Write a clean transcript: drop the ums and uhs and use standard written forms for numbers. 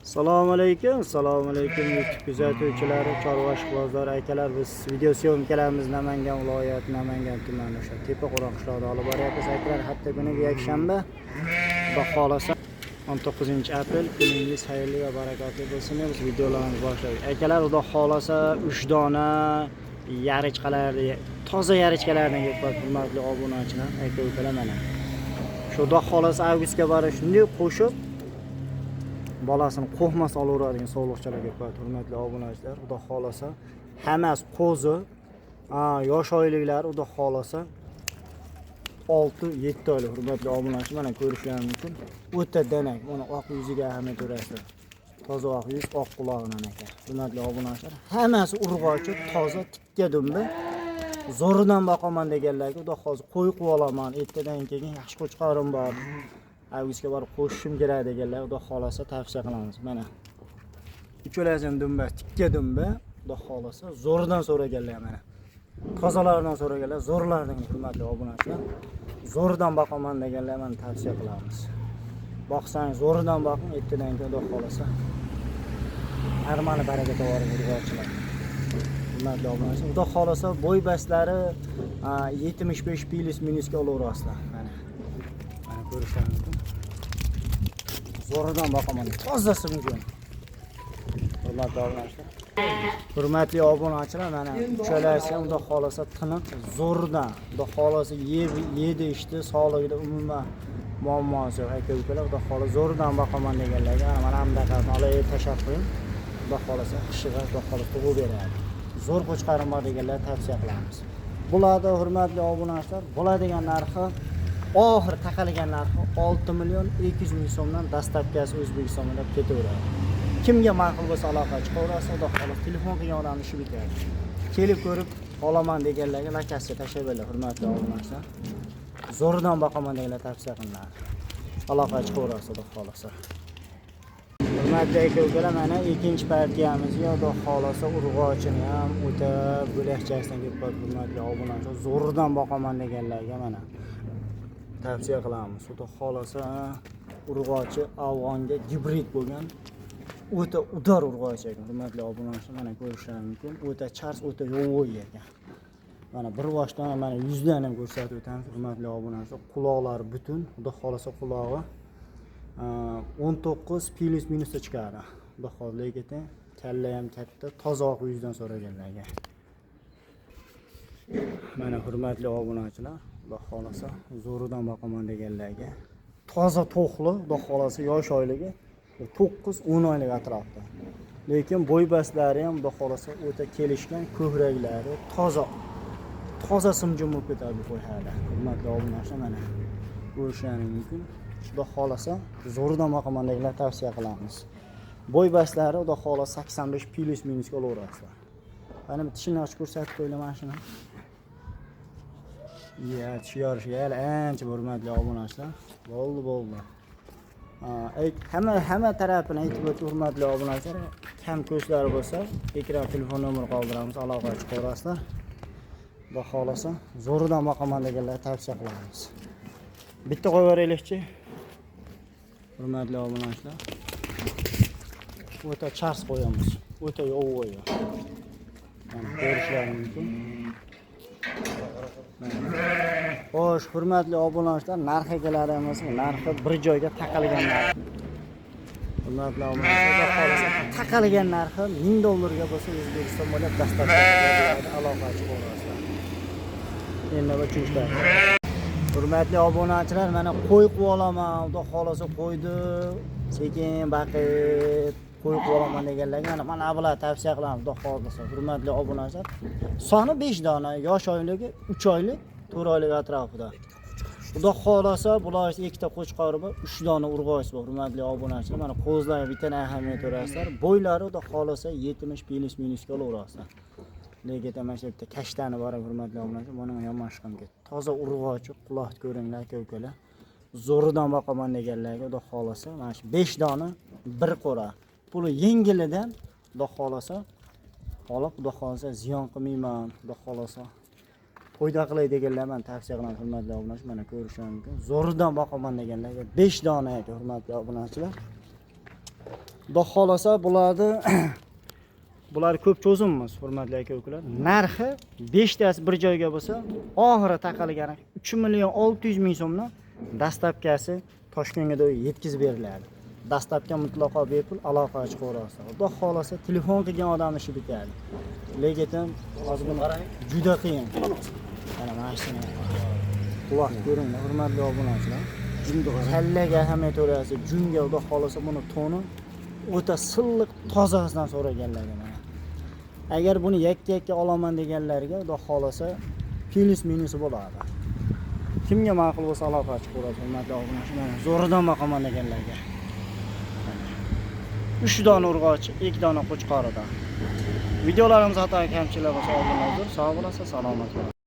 Assalomu alaykum YouTube kuzatuvchilari, chorva ishqibozlari, akalar. Biz video syomkalarimiz Namangan viloyati, Namangan tumani o'sha Tepa-Qo'ron qishlog'ida olib boryapmiz. Akalar, hafta kuniga yakshanba, Xudo xolasa 19-aprel kuningiz xayrli va barakatli bo'lsin. Biz videolarimizni boshlaymiz. Akalar, Xudo xolasa 3 dona yarichqalar, toza yarichqalardan kelib, hurmatli obunachilar, aka-ukalar mana. Shu Xudo xolasa avgustga borib shunday qo'shib bolasini qo'hmas olaveradigan sog'liqchalarga qo'yadi. Hurmatli obunachilar, Xudo xolasa hammasi qo'zi, yosh oyliklar, Xudo xolasa 6-7 oylik. Hurmatli obunachilar, mana ko'rishingiz mumkin. O'ta danak, mana oq yuziga ahamiyat berasizlar. Toza oq yuz, oq quloqdan aka. Hurmatli obunachilar, hammasi urg'ochi, toza, tikka dumba. Zo'ridan boqaman deganlarga Xudo xolasa qo'y qilib olaman, ertadan keyin yaxshi qo'chqorim bor. Avgustga borib qo'shishim kerak deganlar, Xudo xolasa tavsiya qilamiz. Mana uchalasi ham dumba, tikka dumba. Xudo xolasa zo'ridan so'raganlar mana. Tozalardan so'raganlar, zo'rlardan hurmatli obunachilar. Zo'ridan boqaman deganlar mana tavsiya qilamiz. Boqsang zo'ridan boqing, ertadan keyin Xudo xolasa armani baraka tovaring urg'ochilar. Hurmatli obunachilar, Xudo xolasa bo'y baslari 75 plus minusga olaverasizlar. Mana ko'rishingiz mumkin. Zo'ridan boqaman. Tozasi mumkin. Hurmatli obunachilar. Hurmatli obunachilar, mana uchalasi ham Xudo xolasa tiniq, zo'ridan. Xudo xolasa yedi ishdi, sog'ligida umuman muammosi yo'q. Aka-ukalar, Xudo xolasa zo'ridan boqaman deganlarga mana hamdaqasini olib tashab qo'ying. Xudo xolasa qishig'a Xudo xolasa tug'ib beradi. Zo'r qo'chqarim bor deganlar tavsiya qilamiz. Bularda hurmatli obunachilar, bo'ladigan narxi oxir taqalgan narxi 6 million 200 ming so'mdan dastavkasi O'zbekistonda ketaveradi. Kimga ma'qul bo'lsa aloqa chiqaverasiz, Xudo xolasa telefon qilgan odamni ishi bitadi. Kelib ko'rib olaman deganlarga lakasiga tashlab hurmatli obunachilar. Zo'ridan boqaman deganlar tavsiya qilinadi. Aloqa chiqaverasiz, Xudo xolasa. Hurmatli aka-ukalar, mana ikkinchi partiyamizga Xudo xolasa urg'ochini ham o'ta bo'lakchasidan kelib qoldi. Hurmatli obunachilar, zo'ridan boqaman deganlarga mana tavsiya qilamiz. Xudo xolasa urg'ochi afg'onga gibrid bo'lgan o'ta udar urg'ochi ekan. Hurmatli obunachilar, mana ko'rishingiz mumkin. O'ta chars, o'ta yo'g'oy ekan. Mana bir boshdan mana yuzdan ham ko'rsatib o'tamiz. Hurmatli obunachilar, quloqlari butun. Xudo xolasa qulog'i 19 plus minusda chiqadi. Xudo xolasa lekin kalla ham katta, toza oq yuzdan so'raganlarga. Mana hurmatli obunachilar, Xudo xolasa zo'ridan boqaman deganlarga toza to'qli, Xudo xolasa yosh oyligi 9-10 oylik atrofda. Lekin bo'y baslari ham Xudo xolasa o'ta kelishgan, ko'kraklari toza simjim bo'lib ketadi qo'y hali. Hurmatli obunachilar, mana ko'rishingiz mumkin. Xudo xolasa zo'ridan boqaman deganlar tavsiya qilamiz. Bo'y baslari Xudo xolasa 85 plus minusga olaverasizlar. Mana bu tishini ochib ko'rsatib qo'yinglar mana shuni. Yorishiga ancha hurmatli obunachilar. Bo'ldi. Hamma tarafini aytib o'tib hurmatli obunachilar, kam ko'zlari bo'lsa, ekran telefon nomeri qoldiramiz, aloqa chiqaverasizlar. Xudo xolasa zo'ridan boqaman deganlar tavsiya qilamiz. Bitta qo'yib yuboraylikchi. Hurmatli obunachilar, o'ta chars qo'yamiz, o'ta yo'g'oy. Mana ko'rishingiz mumkin. Xo'sh, hurmatli obunachilar, narxi kelarimiz, narxi bir joyga taqalgan narx. Hurmatli obunachilar, xolasa taqalgan narxi $1000 bo'lsa O'zbekiston bo'ylab dastavka aloqa chiqaverasizlar. Endi uchinchilar. Hurmatli obunachilar, mana qo'y qilib olaman, Xudo xolasa qo'ydi, sekin baqib qo'y qilib olaman deganlarga mana bular tavsiya qilamiz. Xudo xolasa hurmatli obunachilar, soni 5 dona, yosh oyligi 3 oylik, 4 oylik atrofida. Xudo xolasa bular ikkita qo'chqori bor, 3 dona urg'ochi bor. Hurmatli obunachilar, mana qo'zlar bitta ahamiyat berasizlar. Bo'ylari Xudo xolasa 70 plus minusga olaverasizlar. Lekin mana shu yerda kashtani bor, hurmatli obunachilar, buni yomon chiqim ketdi. Toza urg'ochi, quloq ko'ringlar aka-ukalar. Zo'ridan boqaman deganlarga Xudo xolasa mana shu 5 dona bir qo'ra. Puli yengilidan Xudo xolasa olib, Xudo xolasa ziyon qilmayman, Xudo xolasa foyda qilay deganlar men tavsiya qilaman hurmatli obunachilar. Mana ko'rishingiz mumkin. Zo'ridan boqaman deganlarga 5 dona ekan hurmatli obunachilar. Xudo xolasa bular ko'p cho'zimmiz, hurmatli aka-ukalar. Narxi 5 tasi bir joyga bo'lsa, oxiri taqalgani 3 million 600 ming so'mdan dastlabkasi Toshkentga yetkazib beriladi. Dastlabki mutlaqo bepul aloqa chiqaverasiz. Xudo xolasa telefon qilgan odam ishi bitadi. Lekin hozir buni juda qiyin. Mana mashina. Quloq ko'ringlar, hurmatli obunachilar. Kallaga ahamiyat berasiz. Junga xudo xolasa buni toni o'ta silliq, tozasidan so'raganlar mana. Agar buni yakka-yakka olaman deganlarga xudo xolasa plus minusi bo'ladi. Kimga ma'qul bo'lsa aloqa chiqaverasiz, hurmatli obunachilar. Zo'ridan boqaman deganlarga. 3 dona urg'och, 2 dona qo'chqoridan. Videolarimiz xato kamchilik bo'lsa oldindan uzr, sog' bo'lasiz, salomat bo'ling.